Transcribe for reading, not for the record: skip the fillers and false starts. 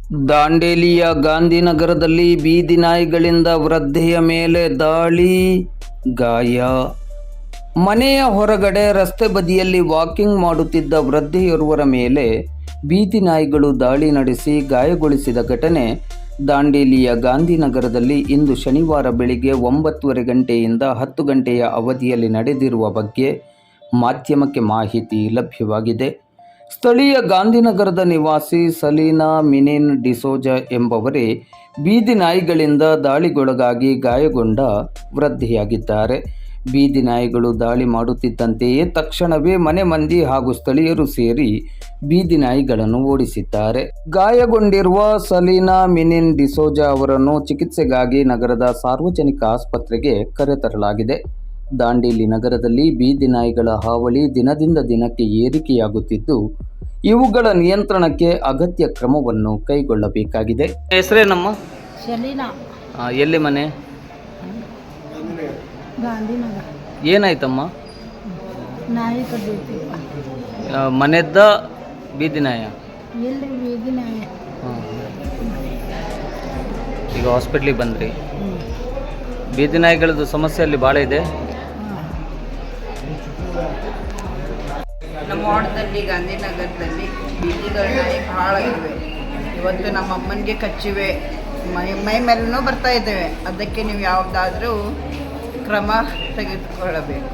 ದಾಂಡೇಲಿಯ ಗಾಂಧಿನಗರದಲ್ಲಿ ಬೀದಿ ನಾಯಿಗಳಿಂದ ವೃದ್ಧೆಯ ಮೇಲೆ ದಾಳಿ, ಗಾಯ. ಮನೆಯ ಹೊರಗಡೆ ರಸ್ತೆ ಬದಿಯಲ್ಲಿ ವಾಕಿಂಗ್ ಮಾಡುತ್ತಿದ್ದ ವೃದ್ಧೆಯೋರ್ವರ ಮೇಲೆ ಬೀದಿ ನಾಯಿಗಳು ದಾಳಿ ನಡೆಸಿ ಗಾಯಗೊಳಿಸಿದ ಘಟನೆ ದಾಂಡೇಲಿಯ ಗಾಂಧಿನಗರದಲ್ಲಿ ಇಂದು ಶನಿವಾರ ಬೆಳಿಗ್ಗೆ 9:30 ಗಂಟೆಯಿಂದ 10 ಗಂಟೆಯ ಅವಧಿಯಲ್ಲಿ ನಡೆದಿರುವ ಬಗ್ಗೆ ಮಾಧ್ಯಮಕ್ಕೆ ಮಾಹಿತಿ ಲಭ್ಯವಾಗಿದೆ. ಸ್ಥಳೀಯ ಗಾಂಧಿನಗರದ ನಿವಾಸಿ ಸಲೀನಾ ಮಿನಿನ್ ಡಿಸೋಜಾ ಎಂಬವರೇ ಬೀದಿ ನಾಯಿಗಳಿಂದ ದಾಳಿಗೊಳಗಾಗಿ ಗಾಯಗೊಂಡ ವೃದ್ಧೆಯಾಗಿದ್ದಾರೆ. ಬೀದಿ ನಾಯಿಗಳು ದಾಳಿ ಮಾಡುತ್ತಿದ್ದಂತೆಯೇ ತಕ್ಷಣವೇ ಮನೆ ಮಂದಿ ಹಾಗೂ ಸ್ಥಳೀಯರು ಸೇರಿ ಬೀದಿ ನಾಯಿಗಳನ್ನು ಓಡಿಸಿದ್ದಾರೆ. ಗಾಯಗೊಂಡಿರುವ ಸಲೀನಾ ಮಿನಿನ್ ಡಿಸೋಜಾ ಅವರನ್ನು ಚಿಕಿತ್ಸೆಗಾಗಿ ನಗರದ ಸಾರ್ವಜನಿಕ ಆಸ್ಪತ್ರೆಗೆ ಕರೆತರಲಾಗಿದೆ. ದಾಂಡೇಲಿ ನಗರದಲ್ಲಿ ಬೀದಿ ನಾಯಿಗಳ ಹಾವಳಿ ದಿನದಿಂದ ದಿನಕ್ಕೆ ಏರಿಕೆಯಾಗುತ್ತಿದ್ದು, ಇವುಗಳ ನಿಯಂತ್ರಣಕ್ಕೆ ಅಗತ್ಯ ಕ್ರಮವನ್ನು ಕೈಗೊಳ್ಳಬೇಕಾಗಿದೆ. ಹೆಸರೇನಮ್ಮ? ಸಲೀನಾ. ಎಲ್ಲಿ ಮನೆ? ಗಾಂಧಿನಗರ. ಏನಾಯ್ತಮ್ಮ? ನಾಯಿ ಕಡ್ದೈತಿ. ಮನೆದ್ದ ಬೀದಿ ನಾಯ? ಎಲ್ಲಿ ಬೀದಿ ನಾಯಿ. ಈಗ ಹಾಸ್ಪಿಟ್ಲಿಗೆ ಬಂದ್ರಿ. ಬೀದಿ ನಾಯಿಗಳದ್ದು ಸಮಸ್ಯೆ ಅಲ್ಲಿ ಭಾಳ ಇದೆ. ನಮ್ಮ ವಾರ್ಡ್ದಲ್ಲಿ ಗಾಂಧಿನಗರದಲ್ಲಿ ಬೀದಿಗಳ ನಾಯಿ ಭಾಳ ಇವೆ. ಇವತ್ತು ನಮ್ಮ ಅಮ್ಮನಿಗೆ ಕಚ್ಚಿವೆ, ಮೈ ಮೇಲೂ ಬರ್ತಾ ಇದ್ದೇವೆ. ಅದಕ್ಕೆ ನೀವು ಯಾವುದಾದ್ರೂ ಕ್ರಮ ತೆಗೆದುಕೊಳ್ಳಬೇಕು.